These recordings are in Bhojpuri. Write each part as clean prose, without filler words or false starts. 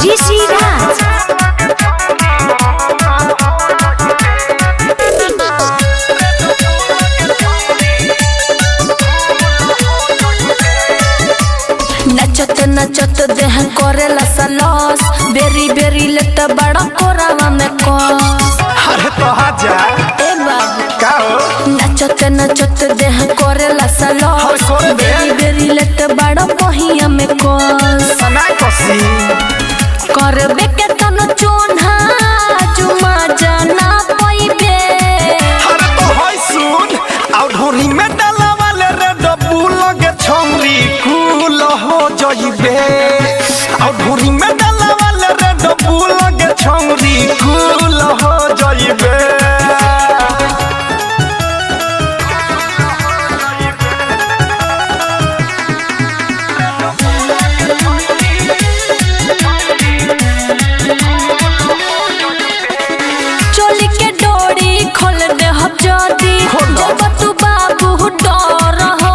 ऋषि राज। नचत नचत देह करेला सलस, बेरी बेरी लेत बड़ा कोरावा में कस। अरे तो आजा ए बाबू का हो नचत नचत देह करेला सलस, बेरी बेरी लेत बड़ा बहिया में कस। सनाई कसी करबे के तनो चोन्हा जुमा जाना पइबे। अरे तो होय सुन आउ ढोरी में डाला वाले रे डब्बू लगे छौरी कूल हो जइबे। आउ ढोरी में डाला वाले रे डब्बू लगे छौरी कूल हो जइबे। चोली के डोरी खोल दे हम जदी, जब तू बाबू डर हो।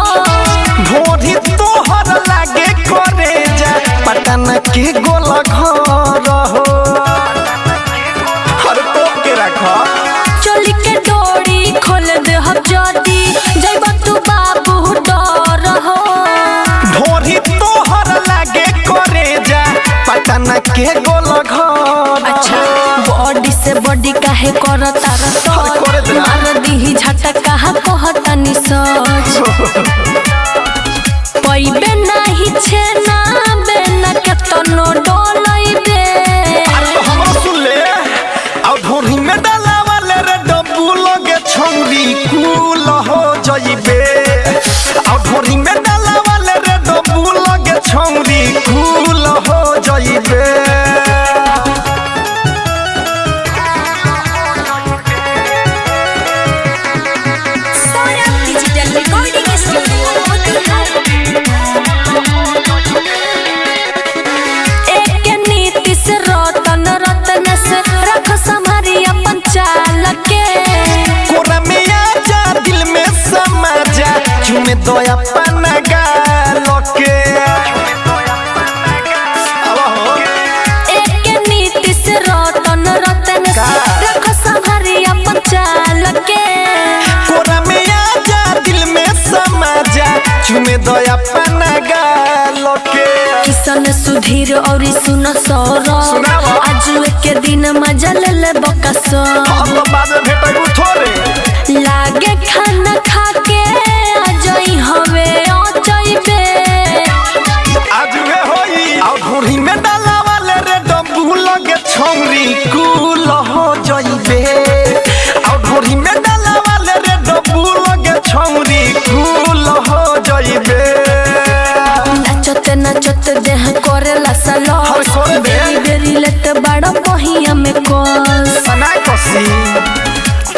ढोरी तोहर लागे करे जा पटन के गोल घर हो। हर तो के रख चोली के डोरी खोल दे हम जदी, जब तू बाबू डर हो। ढोरी तोहर लागे करे जा पटन के गोल घर। अच्छा बॉडी से बॉडी काहे करता अरे करे रत, दे ना। मार दीही झटका कहता नि सच। पइबे नाही छे ना बेना के तनो डोलइबे। अरे तो हमरा सुन ले आउ ढोरी में डाला वाले रे डब्बू लगे छौरी कूल हो जइबे। आउ ढोरी में डाला वाले रे डब्बू लगे छौरी कूल हो जइबे। सौरभ डिजिटल रिकॉर्डिंग स्टूडियो एक नीति से रतन रतन से रख संभारी अपन चाल के। कोरा में आजा दिल में समा जा चुमे दो अपन गाल के। अब हो एक नीति से रतन रतन से रख संभारी अपन चाल के। कोरा में आजा दिल में समा जा चुमे दो अपन गाल के। किसन सुधीर और सुन सौरभ, सुनावा। आज के दिन मजा ले ले बकसो। अब तो बाद में भेटू थोड़े लागे खाना खा के अजई हवे अचइबे। आज वे होई आउ ढोरी में डाला वाले रे डब्बू लगे छौरी कूल हो जइबे। आउ ढोरी में डाला वाले रे डब्बू लगे छौरी कूल हो जइबे। नचत नचत देह करेला सलस, करे दे। बेरी बेरी लेत बड़ा बहिया में कस। सनाई कसी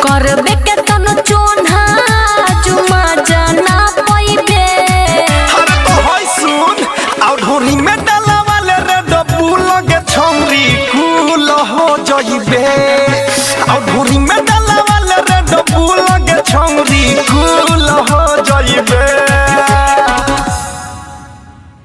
करबे के तनो चोन्हा जुमा जाना पइबे। अरे तो होय सुन आउ ढोरी में डाला वाले रे डब्बू लगे छौरी कूल हो जइबे। आउ ढोरी में डाला वाले रे डब्बू लगे छौरी कूल